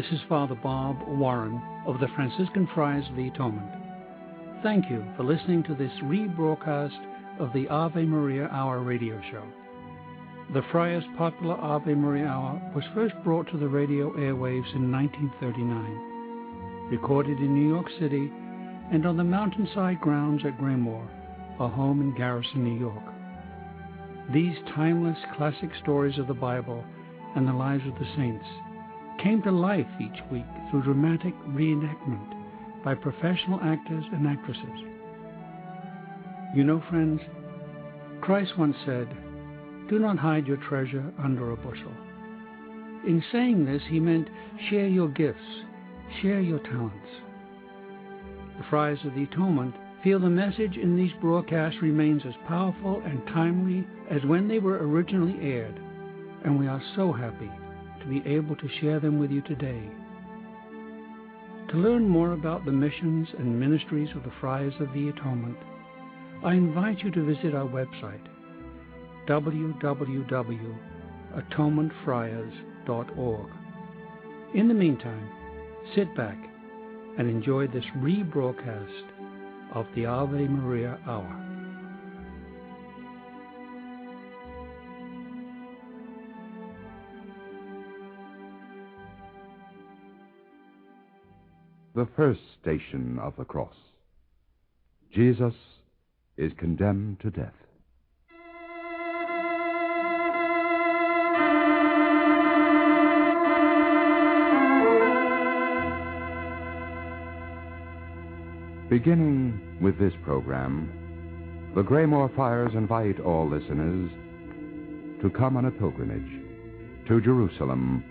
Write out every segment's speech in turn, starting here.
This is Father Bob Warren of the Franciscan Friars of the Atonement. Thank you for listening to this rebroadcast of the Ave Maria Hour radio show. The Friars' popular Ave Maria Hour was first brought to the radio airwaves in 1939, recorded in New York City and on the mountainside grounds at Graymoor, a home in Garrison, New York. These timeless classic stories of the Bible and the lives of the saints came to life each week through dramatic reenactment by professional actors and actresses. You know, friends, Christ once said, "Do not hide your treasure under a bushel." In saying this, he meant share your gifts, share your talents. The Friars of the Atonement feel the message in these broadcasts remains as powerful and timely as when they were originally aired, and we are so happy to be able to share them with you today. To learn more about the missions and ministries of the Friars of the Atonement, I invite you to visit our website, www.atonementfriars.org. In the meantime, sit back and enjoy this rebroadcast of the Ave Maria Hour. The first station of the cross. Jesus is condemned to death. Beginning with this program, the Graymoor Friars invite all listeners to come on a pilgrimage to Jerusalem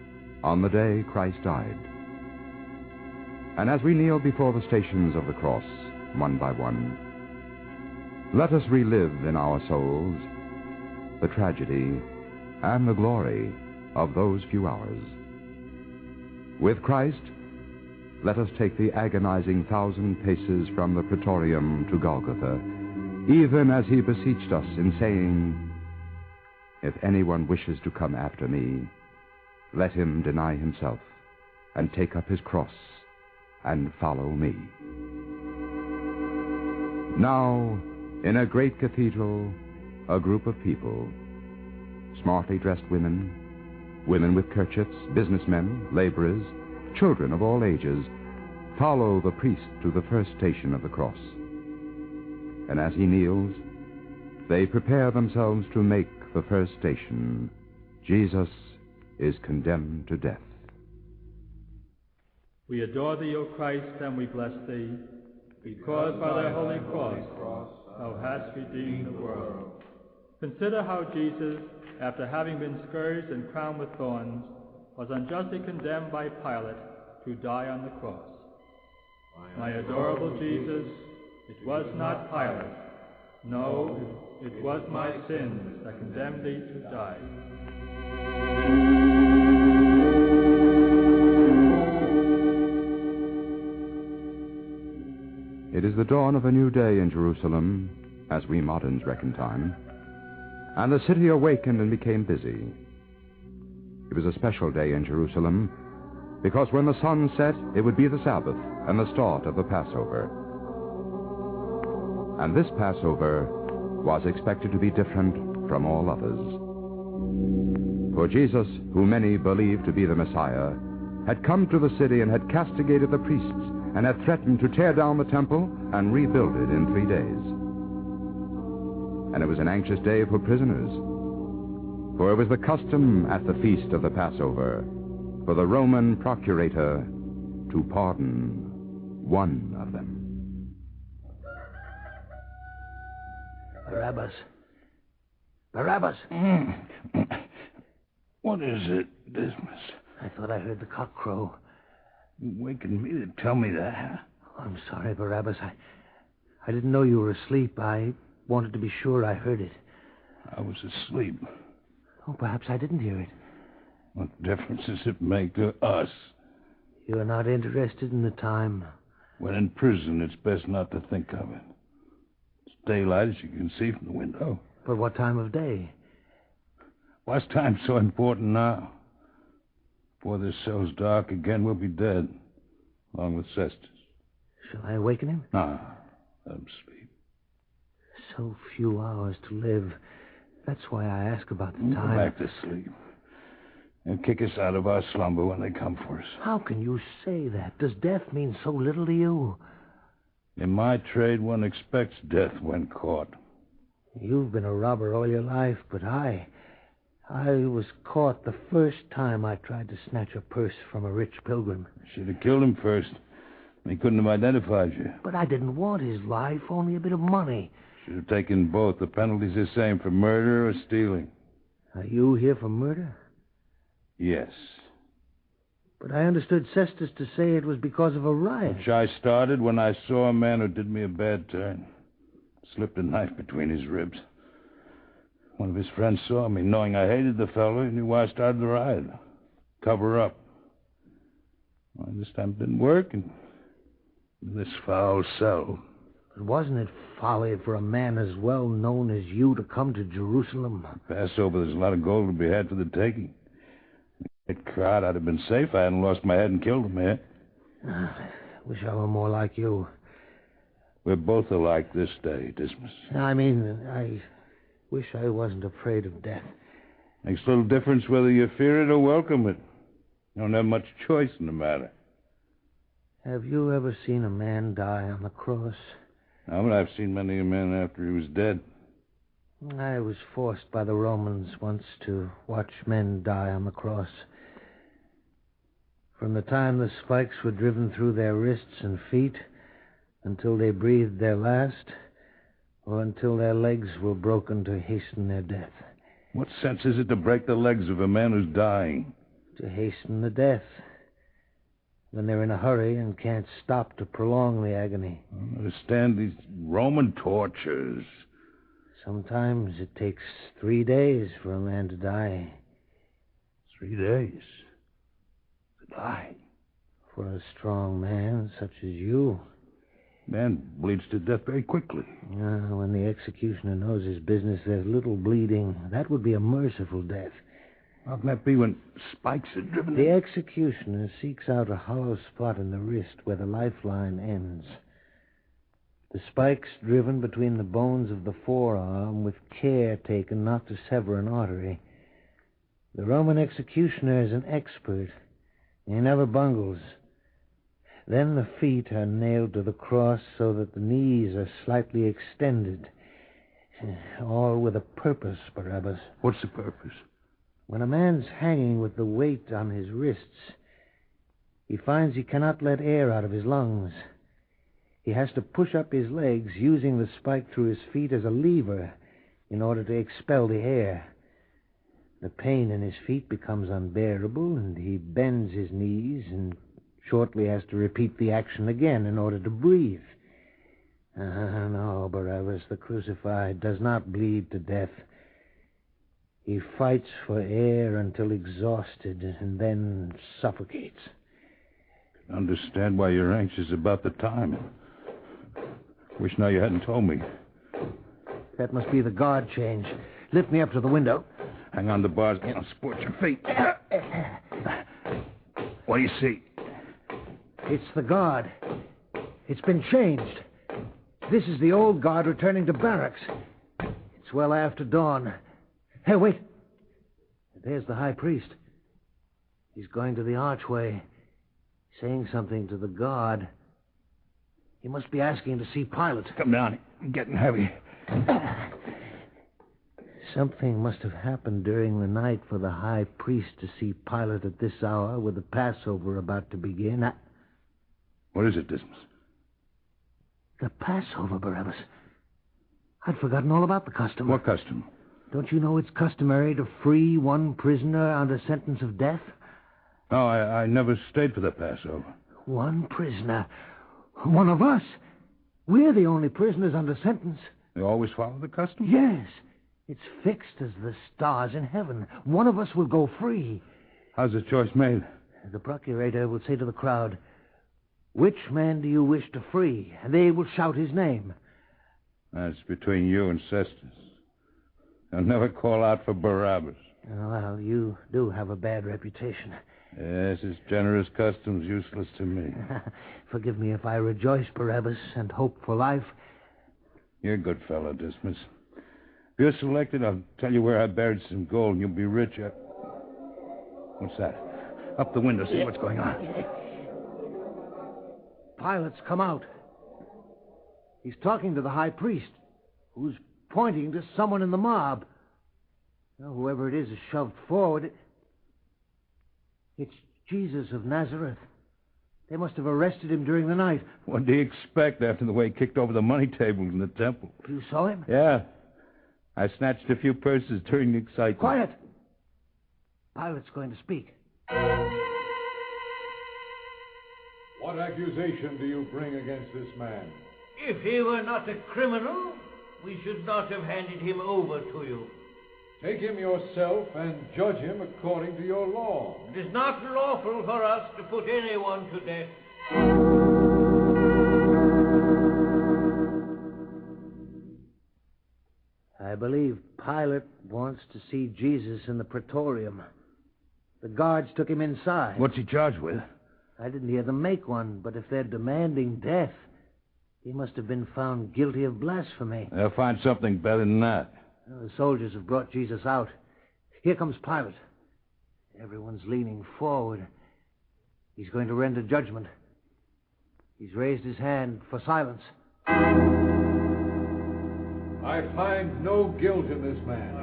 on the day Christ died. And as we kneel before the stations of the cross, one by one, let us relive in our souls the tragedy and the glory of those few hours. With Christ, let us take the agonizing 1,000 paces from the Praetorium to Golgotha, even as he beseeched us in saying, "If anyone wishes to come after me, let him deny himself and take up his cross and follow me." Now, in a great cathedral, a group of people, smartly dressed women, women with kerchiefs, businessmen, laborers, children of all ages, follow the priest to the first station of the cross. And as he kneels, they prepare themselves to make the first station. Jesus is condemned to death. We adore thee, O Christ, and we bless thee, because by thy holy cross thou hast redeemed the world. Consider how Jesus, after having been scourged and crowned with thorns, was unjustly condemned by Pilate to die on the cross. My adorable Jesus, it was not Pilate. No, it was my sins that condemned thee to die. It is the dawn of a new day in Jerusalem, as we moderns reckon time, and the city awakened and became busy. It was a special day in Jerusalem, because when the sun set, it would be the Sabbath and the start of the Passover. And this Passover was expected to be different from all others. For Jesus, who many believed to be the Messiah, had come to the city and had castigated the priests and had threatened to tear down the temple and rebuild it in 3 days. And it was an anxious day for prisoners, for it was the custom at the feast of the Passover for the Roman procurator to pardon one of them. Barabbas. Barabbas! What is it, Dismas? I thought I heard the cock crow. You wakened me to tell me that. Oh, I'm sorry, Barabbas. I didn't know you were asleep. I wanted to be sure I heard it. I was asleep. Oh, perhaps I didn't hear it. What difference does it make to us? You're not interested in the time. When in prison, it's best not to think of it. It's daylight, as you can see from the window. But what time of day? Why's time so important now? Before this cell's dark again, we'll be dead, along with Cestus. Shall I awaken him? Nah, let him sleep. So few hours to live. That's why I ask about the time. Go back to sleep. They'll kick us out of our slumber when they come for us. How can you say that? Does death mean so little to you? In my trade, one expects death when caught. You've been a robber all your life, but I was caught the first time I tried to snatch a purse from a rich pilgrim. Should have killed him first. He couldn't have identified you. But I didn't want his life, only a bit of money. Should have taken both. The penalty's the same for murder or stealing. Are you here for murder? Yes. But I understood Cestus to say it was because of a riot. Which I started when I saw a man who did me a bad turn. Slipped a knife between his ribs. One of his friends saw me, knowing I hated the fellow. He knew why I started the riot. Cover up. Well, this time it didn't work, and this foul cell. But wasn't it folly for a man as well known as you to come to Jerusalem? Passover, there's a lot of gold to be had for the taking. That crowd, I'd have been safe. I hadn't lost my head and killed him here. Wish I were more like you. We're both alike this day, Dismas. I mean, I wish I wasn't afraid of death. Makes little difference whether you fear it or welcome it. You don't have much choice in the matter. Have you ever seen a man die on the cross? No, but I've seen many a man after he was dead. I was forced by the Romans once to watch men die on the cross. From the time the spikes were driven through their wrists and feet until they breathed their last, or until their legs were broken to hasten their death. What sense is it to break the legs of a man who's dying? To hasten the death. When they're in a hurry and can't stop to prolong the agony. I don't understand these Roman tortures. Sometimes it takes 3 days for a man to die. 3 days? To die? For a strong man such as you. Man bleeds to death very quickly. When the executioner knows his business, there's little bleeding. That would be a merciful death. How can that be when spikes are driven? The executioner seeks out a hollow spot in the wrist where the lifeline ends. The spikes driven between the bones of the forearm with care taken not to sever an artery. The Roman executioner is an expert. He never bungles. Then the feet are nailed to the cross so that the knees are slightly extended. All with a purpose, Barabbas. What's the purpose? When a man's hanging with the weight on his wrists, he finds he cannot let air out of his lungs. He has to push up his legs using the spike through his feet as a lever in order to expel the air. The pain in his feet becomes unbearable, and he bends his knees and shortly has to repeat the action again in order to breathe. No, Barabbas, the crucified does not bleed to death. He fights for air until exhausted and then suffocates. I understand why you're anxious about the time. Wish now you hadn't told me. That must be the guard change. Lift me up to the window. Hang on the bars. I'll support your feet. What do you see? It's the guard. It's been changed. This is the old guard returning to barracks. It's well after dawn. Hey, wait. There's the high priest. He's going to the archway, saying something to the guard. He must be asking to see Pilate. Come down. I'm getting heavy. Something must have happened during the night for the high priest to see Pilate at this hour with the Passover about to begin. What is it, Dismas? The Passover, Barabbas. I'd forgotten all about the custom. What custom? Don't you know it's customary to free one prisoner under sentence of death? No, I never stayed for the Passover. One prisoner? One of us? We're the only prisoners under sentence. They always follow the custom? Yes. It's fixed as the stars in heaven. One of us will go free. How's the choice made? The procurator will say to the crowd, "Which man do you wish to free?" And they will shout his name. That's between you and Cestus. I'll never call out for Barabbas. Well, you do have a bad reputation. Yes, his generous custom's useless to me. Forgive me if I rejoice, Barabbas, and hope for life. You're a good fellow, Dismas. If you're selected, I'll tell you where I buried some gold, and you'll be rich. What's that? Up the window, see what's going on. Pilate's come out. He's talking to the high priest, who's pointing to someone in the mob. Now, whoever it is shoved forward. It's Jesus of Nazareth. They must have arrested him during the night. What do you expect after the way he kicked over the money tables in the temple? You saw him? Yeah. I snatched a few purses during the excitement. Quiet! Pilate's going to speak. What accusation do you bring against this man? If he were not a criminal, we should not have handed him over to you. Take him yourself and judge him according to your law. It is not lawful for us to put anyone to death. I believe Pilate wants to see Jesus in the praetorium. The guards took him inside. What's he charged with? I didn't hear them make one, but if they're demanding death, he must have been found guilty of blasphemy. They'll find something better than that. Well, the soldiers have brought Jesus out. Here comes Pilate. Everyone's leaning forward. He's going to render judgment. He's raised his hand for silence. I find no guilt in this man.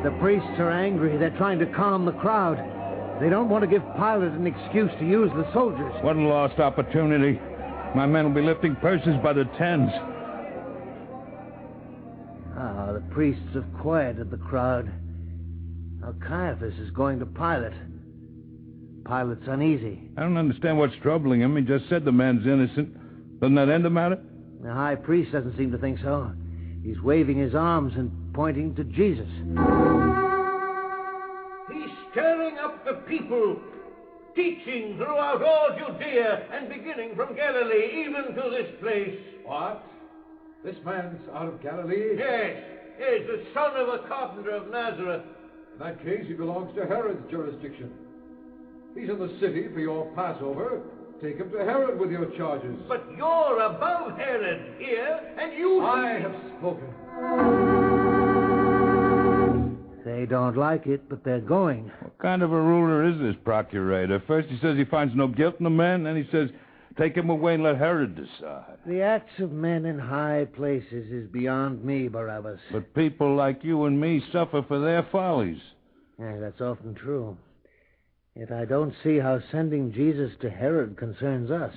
The priests are angry. They're trying to calm the crowd. They don't want to give Pilate an excuse to use the soldiers. What a lost opportunity. My men will be lifting purses by the tens. The priests have quieted the crowd. Now Caiaphas is going to Pilate. Pilate's uneasy. I don't understand what's troubling him. He just said the man's innocent. Doesn't that end the matter? The high priest doesn't seem to think so. He's waving his arms and pointing to Jesus. He's stirring up the people, teaching throughout all Judea and beginning from Galilee, even to this place. What? This man's out of Galilee? Yes, the son of a carpenter of Nazareth. In that case, he belongs to Herod's jurisdiction. He's in the city for your Passover. Take him to Herod with your charges. But you're above Herod here, and you... I have spoken. They don't like it, but they're going. What kind of a ruler is this procurator? First he says he finds no guilt in the man, then he says, take him away and let Herod decide. The acts of men in high places is beyond me, Barabbas. But people like you and me suffer for their follies. Yeah, that's often true. Yet I don't see how sending Jesus to Herod concerns us.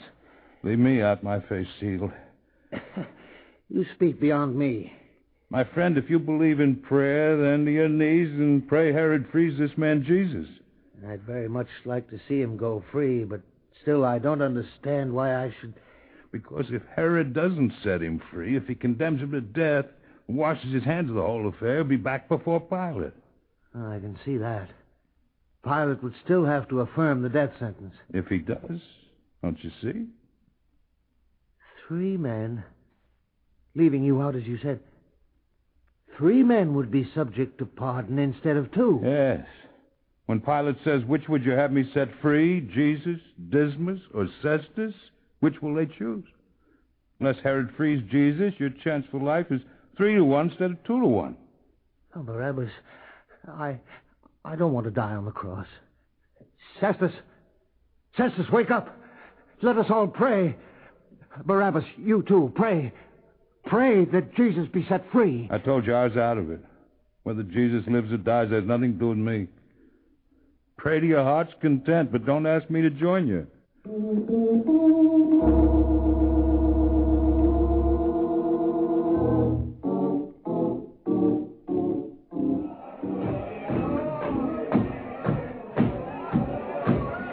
Leave me out, my face sealed. You speak beyond me. My friend, if you believe in prayer, then to your knees and pray Herod frees this man Jesus. I'd very much like to see him go free, but still I don't understand why I should... Because if Herod doesn't set him free, if he condemns him to death, and washes his hands of the whole affair, he'll be back before Pilate. Oh, I can see that. Pilate would still have to affirm the death sentence. If he does, don't you see? 3 men, leaving you out as you said. 3 men would be subject to pardon instead of 2. Yes. When Pilate says, which would you have me set free, Jesus, Dismas, or Cestus, which will they choose? Unless Herod frees Jesus, your chance for life is 3-1 instead of 2-1. Oh, Barabbas, I don't want to die on the cross. Cestus, wake up. Let us all pray. Barabbas, you too, pray. Pray that Jesus be set free. I told you I was out of it. Whether Jesus lives or dies has nothing to do with me. Pray to your heart's content, but don't ask me to join you.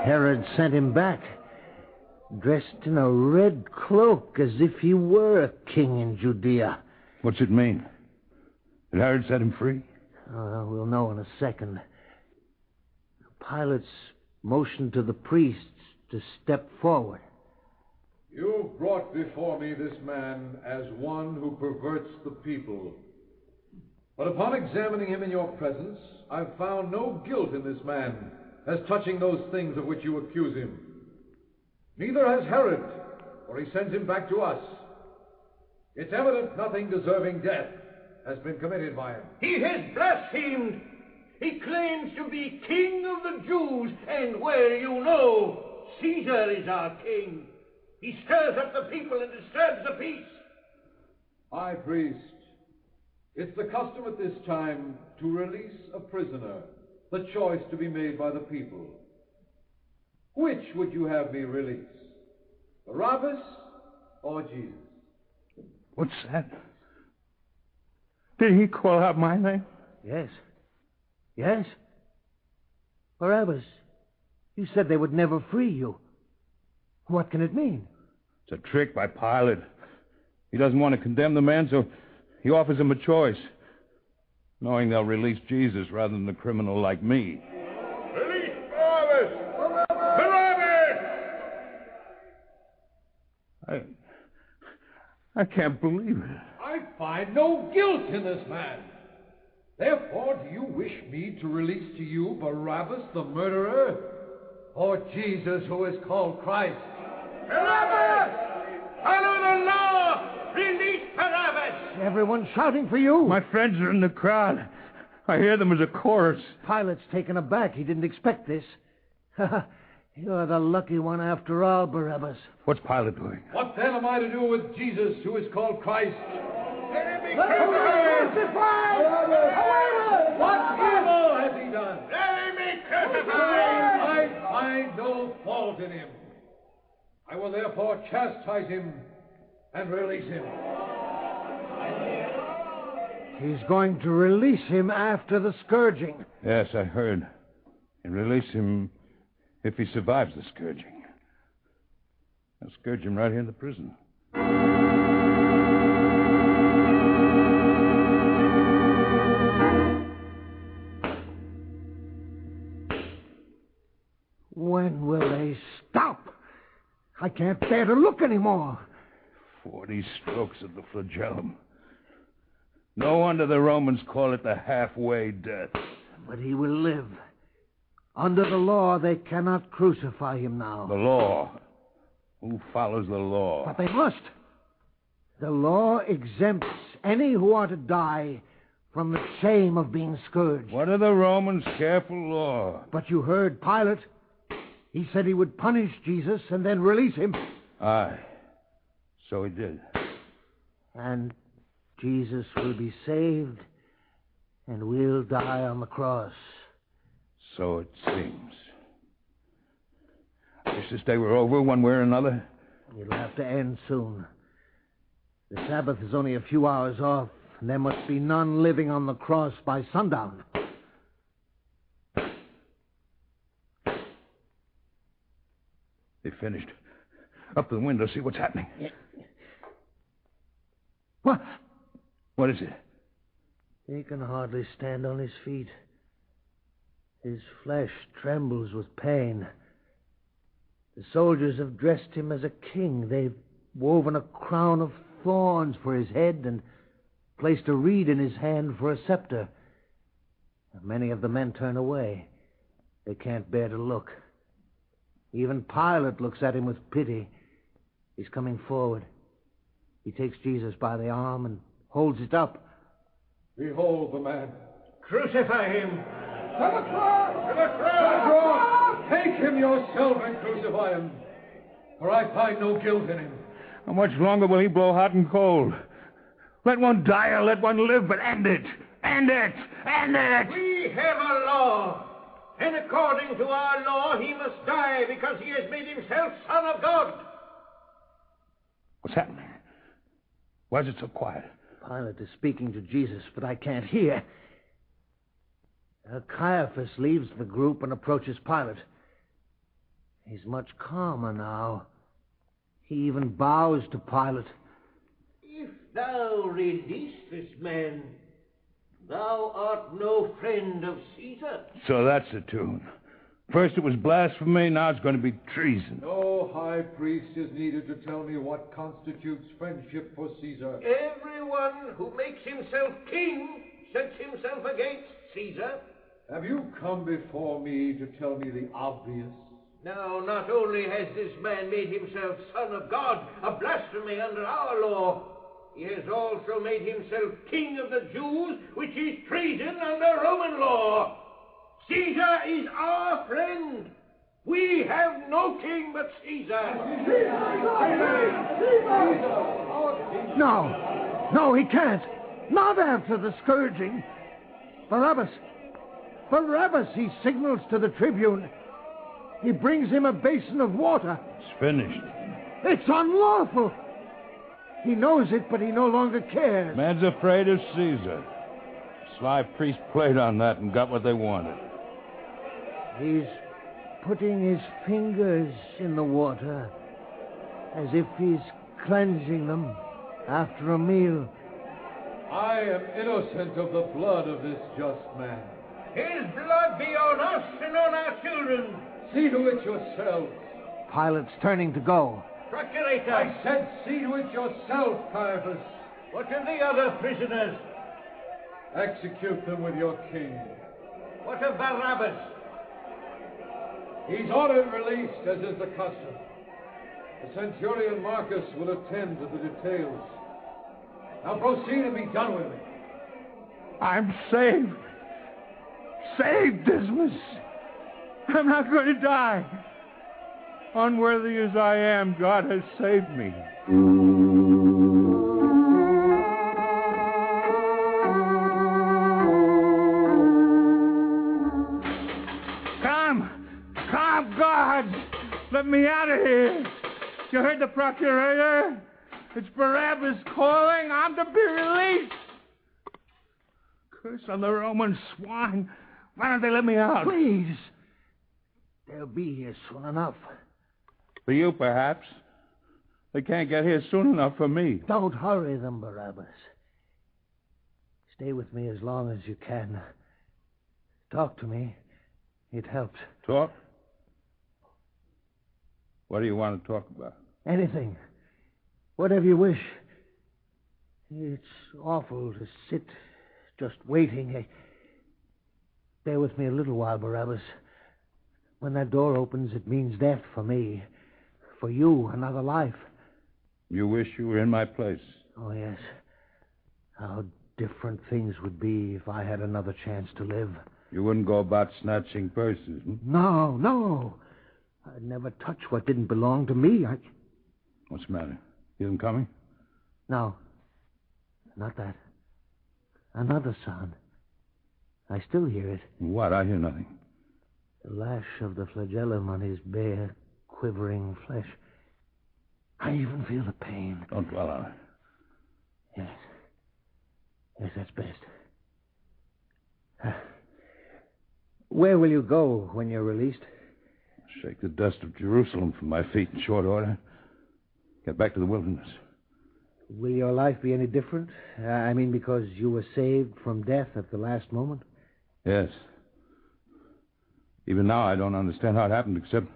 Herod sent him back, dressed in a red cloak as if he were a king in Judea. What's it mean? Did Herod set him free? Oh, we'll know in a second. Pilate's motioned to the priests to step forward. You brought before me this man as one who perverts the people. But upon examining him in your presence, I've found no guilt in this man as touching those things of which you accuse him. Neither has Herod, for he sends him back to us. It's evident nothing deserving death has been committed by him. He has blasphemed. He claims to be king of the Jews, and well, you know, Caesar is our king. He stirs up the people and disturbs the peace. High priest, it's the custom at this time to release a prisoner, the choice to be made by the people. Which would you have me release? Barabbas or Jesus? What's that? Did he call out my name? Yes. Yes? Barabbas, you said they would never free you. What can it mean? It's a trick by Pilate. He doesn't want to condemn the man, so he offers him a choice, knowing they'll release Jesus rather than a criminal like me. Release Barabbas! Barabbas! I can't believe it. I find no guilt in this man. Therefore, do you wish me to release to you Barabbas the murderer, or Jesus who is called Christ? Barabbas! Follow the law! Release Barabbas! Everyone's shouting for you. My friends are in the crowd. I hear them as a chorus. Pilate's taken aback. He didn't expect this. You're the lucky one after all, Barabbas. What's Pilate doing? What then am I to do with Jesus who is called Christ? Let him be crucified! What evil has he done? Let him be crucified! I find no fault in him. I will therefore chastise him and release him. He's going to release him after the scourging. Yes, I heard. And release him if he survives the scourging. I'll scourge him right here in the prison. When will they stop? I can't bear to look anymore. 40 strokes of the flagellum. No wonder the Romans call it the halfway death. But he will live. Under the law, they cannot crucify him now. The law? Who follows the law? But they must. The law exempts any who are to die from the shame of being scourged. What do the Romans care for law? But you heard Pilate. He said he would punish Jesus and then release him. Aye. So he did. And Jesus will be saved, and we'll die on the cross. So it seems. I wish this day were over one way or another. It'll have to end soon. The Sabbath is only a few hours off, and there must be none living on the cross by sundown. They finished. Up to the window, see what's happening. Yeah. What? What is it? He can hardly stand on his feet. His flesh trembles with pain. The soldiers have dressed him as a king. They've woven a crown of thorns for his head and placed a reed in his hand for a scepter. Many of the men turn away. They can't bear to look. Even Pilate looks at him with pity. He's coming forward. He takes Jesus by the arm and holds it up. Behold the man. Crucify him! To the cross! To the cross! Take him yourself and crucify him, for I find no guilt in him. How much longer will he blow hot and cold? Let one die or let one live, but end it! End it! End it! We have a law. And according to our law, he must die because he has made himself Son of God. What's happening? Why is it so quiet? Pilate is speaking to Jesus, but I can't hear. Caiaphas leaves the group and approaches Pilate. He's much calmer now. He even bows to Pilate. If thou release this man, thou art no friend of Caesar. So that's the tune. First it was blasphemy, now it's going to be treason. No high priest is needed to tell me what constitutes friendship for Caesar. Everyone who makes himself king sets himself against Caesar. Have you come before me to tell me the obvious? Now, not only has this man made himself Son of God, a blasphemy under our law, he has also made himself King of the Jews, which is treason under Roman law. Caesar is our friend. We have no king but Caesar. No, he can't. Not after the scourging. Barabbas, he signals to the tribune. He brings him a basin of water. It's finished. It's unlawful. He knows it, but he no longer cares. Man's afraid of Caesar. Sly priest played on that and got what they wanted. He's putting his fingers in the water as if he's cleansing them after a meal. I am innocent of the blood of this just man. His blood be on us and on our children. See to it yourselves. Pilate's turning to go. Procurator. I said see to it yourself, Caiaphas. What of the other prisoners? Execute them with your king. What of Barabbas? He's ordered released, as is the custom. The centurion Marcus will attend to the details. Now proceed and be done with it. I'm saved. Saved, Dismas. I'm not going to die. Unworthy as I am, God has saved me. Come, God! Let me out of here. You heard the procurator? It's Barabbas calling. I'm to be released. Curse on the Roman swine. Why don't they let me out? Please. They'll be here soon enough. For you, perhaps. They can't get here soon enough for me. Don't hurry them, Barabbas. Stay with me as long as you can. Talk to me. It helps. Talk? What do you want to talk about? Anything. Whatever you wish. It's awful to sit just waiting. Bear with me a little while, Barabbas. When that door opens, it means death for me. For you, another life. You wish you were in my place. Oh, yes. How different things would be if I had another chance to live. You wouldn't go about snatching purses, hmm? No. I'd never touch what didn't belong to me. What's the matter? He isn't coming? No. Not that. Another sound. I still hear it. What? I hear nothing. The lash of the flagellum on his bare, quivering flesh. I even feel the pain. Don't dwell on it. Yes, that's best. Where will you go when you're released? Shake the dust of Jerusalem from my feet in short order. Get back to the wilderness. Will your life be any different? I mean, because you were saved from death at the last moment? Yes. Even now, I don't understand how it happened, except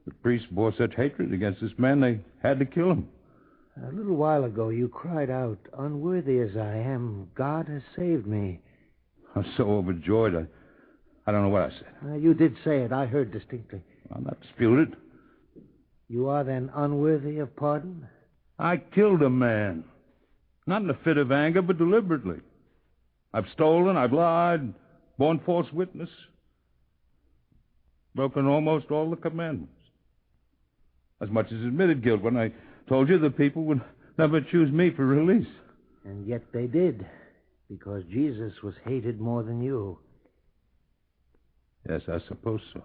the priests bore such hatred against this man, they had to kill him. A little while ago, you cried out, "Unworthy as I am, God has saved me." I was so overjoyed, I don't know what I said. You did say it. I heard distinctly. I'll not dispute it. You are then unworthy of pardon? I killed a man. Not in a fit of anger, but deliberately. I've stolen, I've lied, borne false witness, broken almost all the commandments. As much as admitted guilt when I told you the people would never choose me for release. And yet they did, because Jesus was hated more than you. Yes, I suppose so.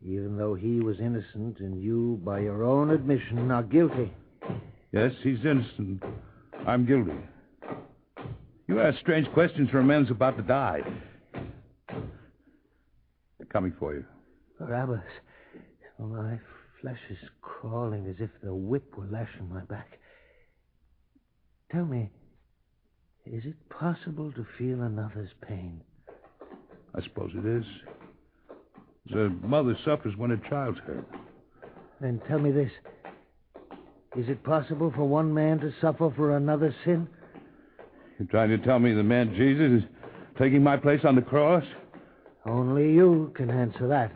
Even though he was innocent and you, by your own admission, are guilty. Yes, he's innocent. I'm guilty. You ask strange questions for a man who's about to die. They're coming for you. Barabbas, my flesh is crawling as if the whip were lashing my back. Tell me, is it possible to feel another's pain? I suppose it is. As a mother suffers when her child's hurt. Then tell me this. Is it possible for one man to suffer for another's sin? You're trying to tell me the man Jesus is taking my place on the cross? Only you can answer that.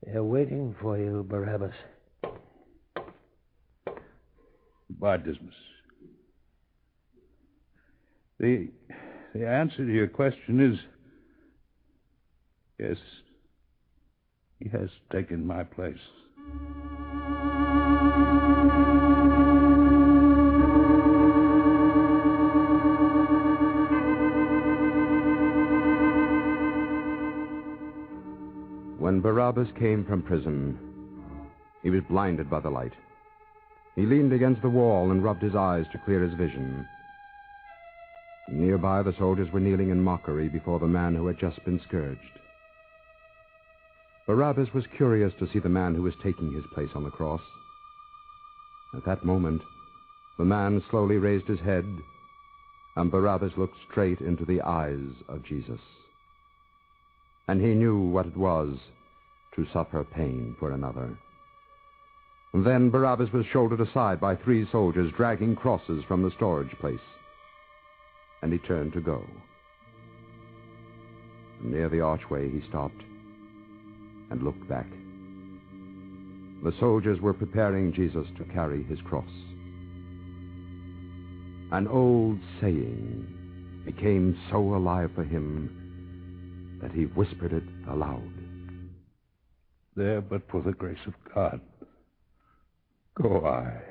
They're waiting for you, Barabbas. Goodbye, Dismas. The answer to your question is yes, he has taken my place. When Barabbas came from prison, he was blinded by the light. He leaned against the wall and rubbed his eyes to clear his vision. Nearby, the soldiers were kneeling in mockery before the man who had just been scourged. Barabbas was curious to see the man who was taking his place on the cross. At that moment, the man slowly raised his head, and Barabbas looked straight into the eyes of Jesus. And he knew what it was to suffer pain for another. And then Barabbas was shouldered aside by 3 soldiers dragging crosses from the storage place. And he turned to go. Near the archway, he stopped and looked back. The soldiers were preparing Jesus to carry his cross. An old saying became so alive for him that he whispered it aloud. There, but for the grace of God, go I.